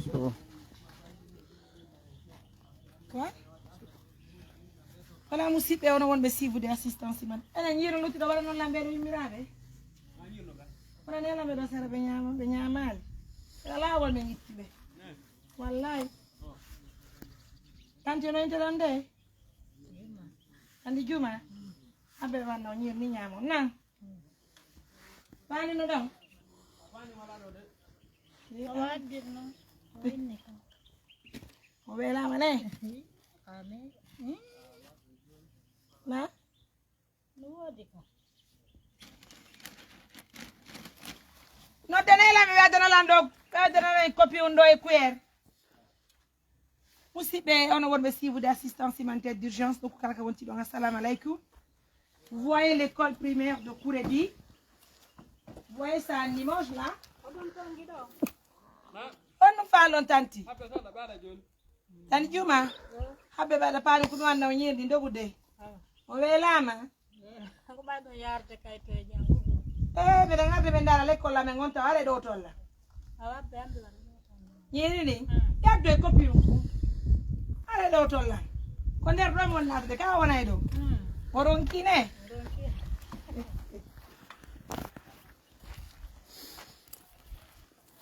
So. Quoi? Wala musibe ono wonbe sivude assistance man. Ene nyiro luti do wala non lambe do mirabe. Wala ne lambe do sere be nyamal. Wala wol me ngittibe. Wallahi. Tanti no interande. Andi juma. Abe wanno nyir ni nyamo nan. Bani no dam. Awadino. Winni ko. O wela mane. Amen. Na? Nuwodi ko. No tenela mi wadana lando. Wadana copie undo e kuer. Musibe ono wonbe sivude assistance humanitaire d'urgence donc kala ka wonti do assalamu alaykum. Vous voyez l'école primaire de Kouredi. Vous voyez ça en image là? On nous fait longtemps. Tani Juma. Habe bada pale kunwa na nyindi ndogude. Owelama. Ako ba do yarte kay to jangu. Bele ngabe bendala l'école la mengonta ale do tolla. Awabe ambla. Nyiri ni. Ya do copie ko. Ale do tolla. Ko nder do mon na de ka wona do. Moron kine.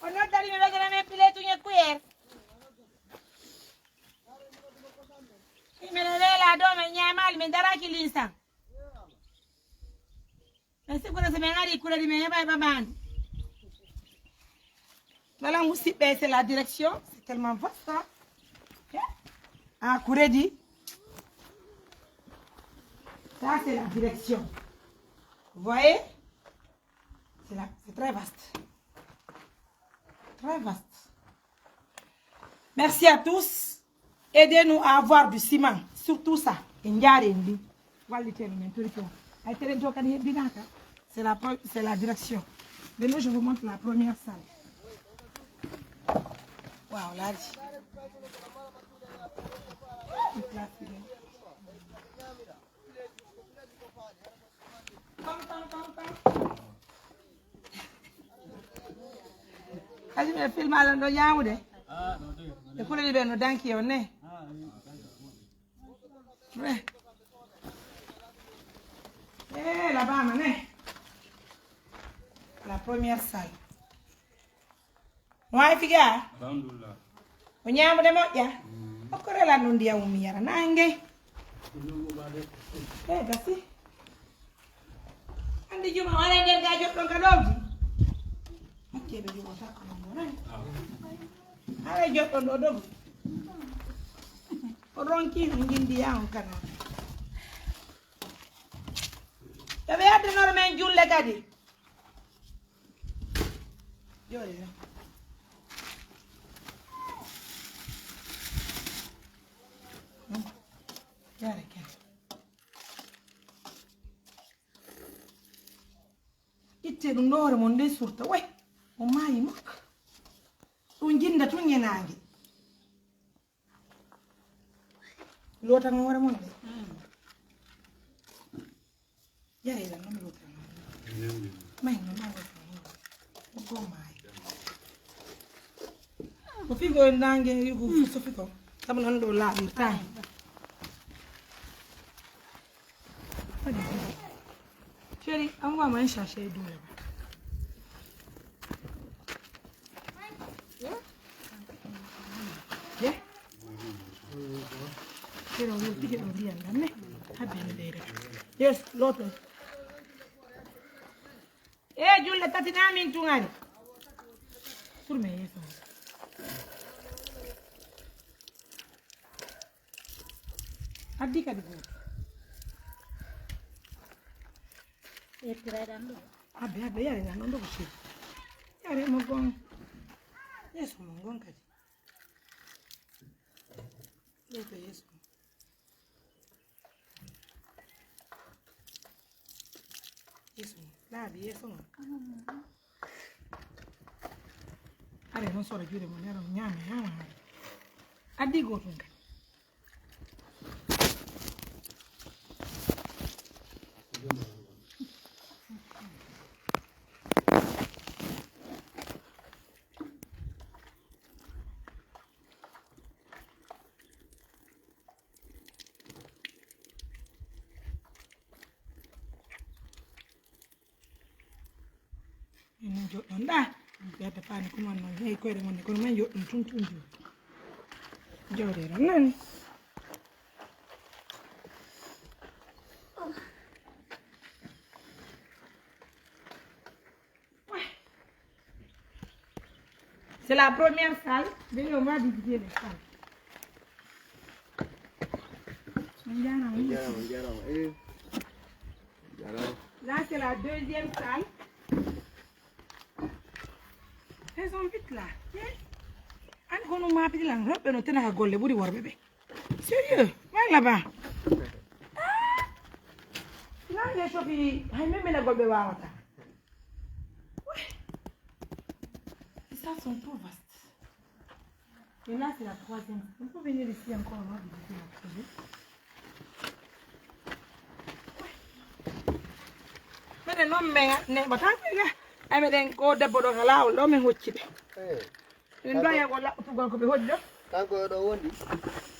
On a dari me bagana me pile tu nyekuer. Imelele do me nyamal me daraki linsa. Ese kuna semengari kula di me yaba babandi. Voilà musibe c'est la direction, c'est tellement vaste ça. Ah Kouredi. Ça c'est la direction. Vous voyez? C'est très vaste. Très vaste. Merci à tous. Aidez-nous à avoir du ciment. Surtout ça. C'est la direction. Venez, je vous montre la première salle. Waouh, là. Kaji me film ala ndo nyamude. E kuleli be no danki o ne. Là-bas mané. La première salle. Moi figa. Alhamdulillah. O nyamude moƴƴa. Okore la no ndiya mi yara nange. Gasi. Andi juma wala nder ga joddo ka dowdi. Hakke be juma takko mo ran. Ala joddo do dogu. O ronki ngindi ya on kana. Tabe adde normen julle kadi. Jori. Yare ke. Itte dum nore mon de surta way. O mayi mok. Dum jinda tun yenangi. Lota ngore mon de. Yare la non lota. Mai non ma o go mai. Ko figo nange yugo so figo. Tam non do la bi tan. Chérie, envoie-moi un sachet d'eau là-bas. Yeah? Chérie, on va piquer le riz là, mais yes, l'autre. Eh, Jules, t'as tina min tungani. Pour me yes. Adika di go. Abe yare na ndo kushi. Yare mogon. Yesu mogon kadi. Lete Yesu. Yesu. Labi Yesu. Are non so raggiungere mo nero nyame. Adigo tunga. enen joɗɗon ɗa ɓeyata paani kuman noon heyi koyɗe mon ne kono men joɗɗum tuntum jawɗeɗon nani c'est la première salle. Venez, on va diviser les salles. Là, c'est la deuxième salle. Faisons vite là. Sérieux, va là-bas. Là, les chauffeurs, même les golbes. Ça sont trop vastes. Et là, c'est la troisième. On peut venir ici encore, on va visiter la projet. Mais non, mais pas tant que là. Mais d'un coup, de bodo là, on l'homme est hotché. Une doigt, on l'a tout gonko be hoddo. Tanko do wondi.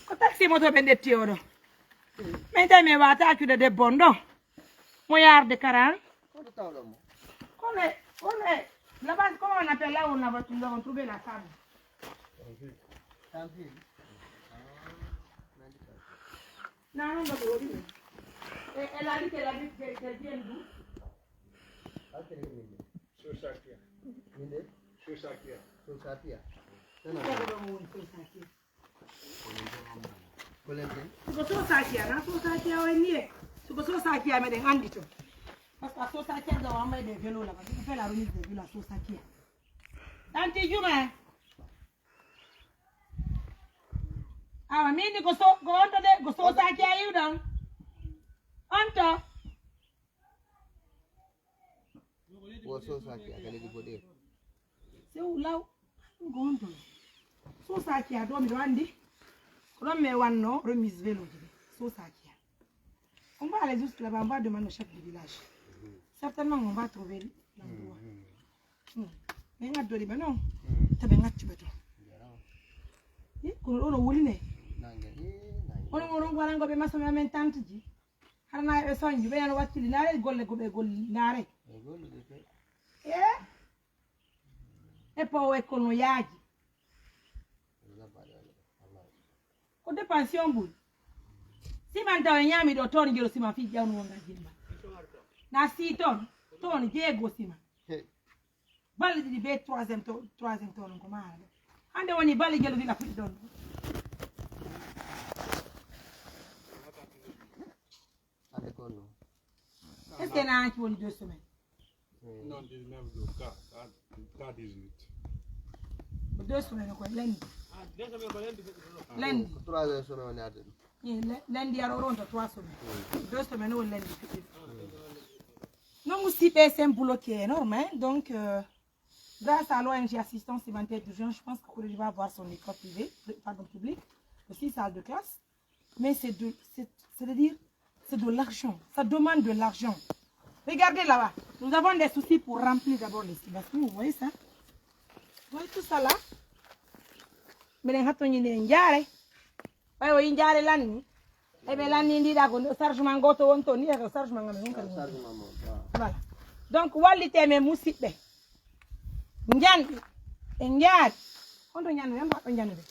Ko taxi moto be detti odo. Mais tay me wata akude de bondo. Mo yarde 40. Kone. Là-bas, comment on appelle là où nous avons trouvé la femme? Non, non, elle a dit qu'elle vient d'où? Parce que la sauce à qui doit envoyer des vélos là-bas. On fait la remise des vélos, la sauce à qui. Tante Juma. Ah, mais ni gosto à qui ayu donc. Anto. C'est où là? Gondo. Sauce à qui a dormi Rwandi. Remet one remise vélo. Sauce à qui. On va aller juste là-bas, on va demander au chef du village. Certainement, on va trouver l'endroit. Mais on a donné, non. Tu as bien tu beto. On a oublié. On a oublié qu'on a mis ma mentante dit. On a besoin de venir voir si l'are golle l'are. Et poi con noi agi. On dépense un bout. Si manta wenyami do ton gelo sima fi jaw no ngajimba na si ton jego sima balli di be troisième ton ko mala ande woni balli gelo dina fi don ande kono est-ce que na ci woni 2 semaines non 19 jours ka 18 2 semaines ko lendi ah 2 semaines ko lendi 3 semaines on ade lundi à Toronto 3 semaines. 2 semaines au lundi. Non, aussi c'est un boulot qui est énorme. Hein? Donc, grâce à l'ONG Assistance Humanitaire d'Urgence, je pense qu'il va avoir son école privée, pardon, publique, aussi salle de classe. Mais c'est de l'argent. Ça demande de l'argent. Regardez là-bas. Nous avons des soucis pour remplir d'abord les estimations. Vous voyez ça? Vous voyez tout ça là? Mais les ratons, ils sont garés. Oui, njare lanni. Ebe lanni ndi da ko chargement goto wonto ni e chargement ngam on kan. Voilà. Donc wallite me musibbe. Njandi e njaat. Onto nyande yamba to njande be.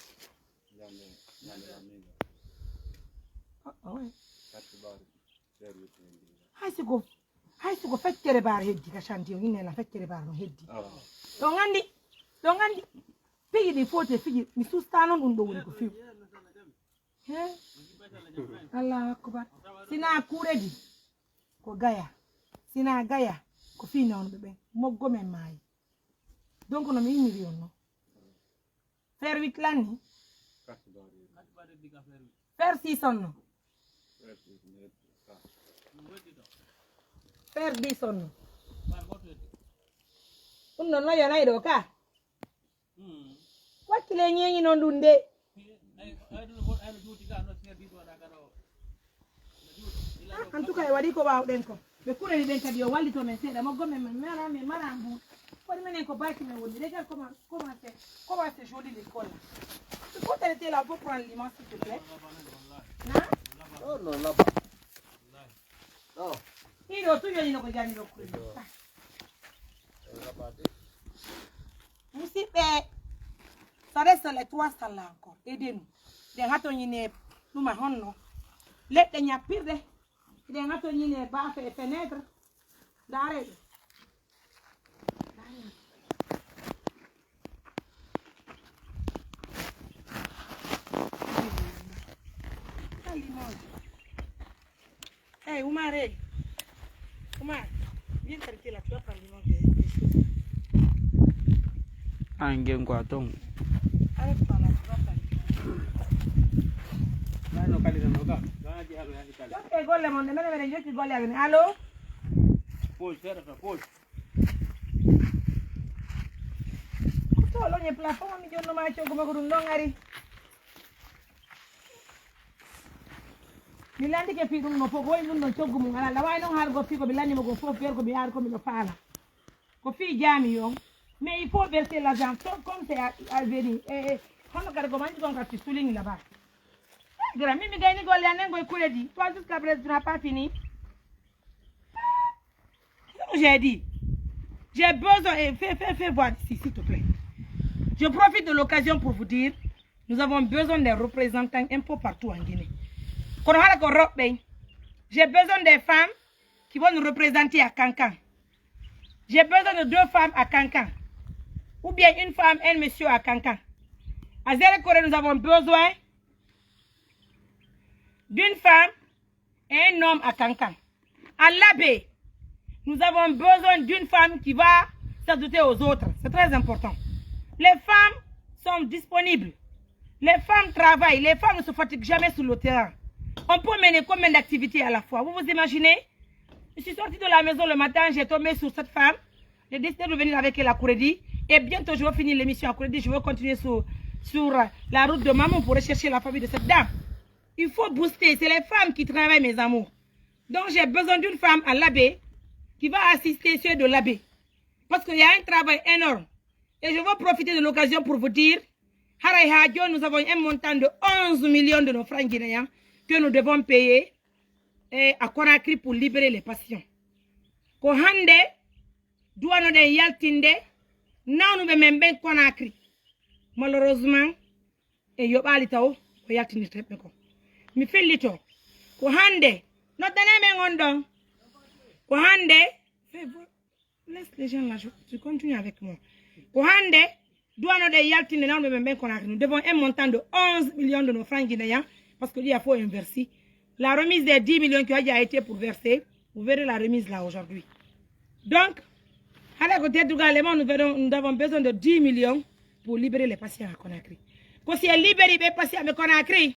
Oui. Hay sigo feccere bar heddi ka chantier ni la feccere bar no heddi. Do ngandi. Figi di fote figi mi sustano dum do woni ko fiu. Allah akbar. Sina kuredi ko gaya. Sina gaya ko fina on bebe. Moggo men mai. Donc no mi million no. Faire 8 l'année. Faire 6 no. Faire 10 no. Unno no yana ido ka. Wakile nyenyi no dunde. En tout cas, il va dire qu'on va au mais pour les gens qui ont walli to men seda mo gomme men marambu ko di menen ko baki men woni regarde comment c'est joli l'école. Tu peux t'arrêter là pour prendre l'image s'il te plaît. Oh non là-bas. Oh. Il est tout joli no ko jani do ko. Ça reste les 3 salles là encore. Aidez-nous. Des gâteaux nous marrons non. Les derniers pire des gâteaux bas fait fenêtre. D'arrêt. Hey, Oumar, viens chercher là, tu vas prendre limon. Angin quoi donc. Arrête-toi là, tu vas prendre. Ok, gole mon, demain je vais gole avec. Allô? Pause, pause. Toi, là, il y a plafond, mais je ne m'ai pas dit Milandi ke fi dum no fogo e mun no coggu mun ala la way non har go fi ko bilani mo go fo per ko bi har ko mi no fala ko fi jami yo mais il faut verser l'argent comme c'est à venir kono kare go manji gon ka ti souligne là-bas gra mi gayni go le anen go kuredi toi jusqu'à présent tu n'as pas fini j'ai dit j'ai besoin fais voir ici s'il te plaît. Je profite de l'occasion pour vous dire nous avons besoin des représentants un peu partout en Guinée. J'ai besoin des femmes qui vont nous représenter à Kankan. J'ai besoin de 2 femmes à Kankan. Ou bien une femme et un monsieur à Kankan. À Zérekoré, nous avons besoin d'une femme et un homme à Kankan. À Labé, nous avons besoin d'une femme qui va s'ajouter aux autres. C'est très important. Les femmes sont disponibles. Les femmes travaillent. Les femmes ne se fatiguent jamais sur le terrain. On peut mener combien d'activités à la fois? Vous vous imaginez? Je suis sortie de la maison le matin, j'ai tombé sur cette femme. J'ai décidé de venir avec elle à Kouredi. Et bientôt, je vais finir l'émission à Kouredi. Je vais continuer sur la route de Maman pour rechercher la famille de cette dame. Il faut booster. C'est les femmes qui travaillent, mes amours. Donc, j'ai besoin d'une femme à l'abbé qui va assister ceux de l'abbé. Parce qu'il y a un travail énorme. Et je vais profiter de l'occasion pour vous dire, Haray Hadjo, nous avons un montant de 11 millions de nos francs guinéens que nous devons payer à Conakry pour libérer les patients. Ko hande douano de yaltinde nanu be membe Conakry. Malheureusement e yobali taw ko yaltinde tebbe ko. Mi fellito ko hande no dane men ngondon. Ko hande laisse les gens là, je continue avec moi. Ko hande douano de yaltinde nanu be membe Conakry. Nous devons un montant de 11 millions de nos francs guinéens. Parce qu'il y a faut inverser. La remise des 10 millions qui a déjà été pour verser, vous verrez la remise là aujourd'hui. Donc, à la côté du Galéman, nous avons besoin de 10 millions pour libérer les patients à Conakry. Quand c'est libéré les patients à Conakry,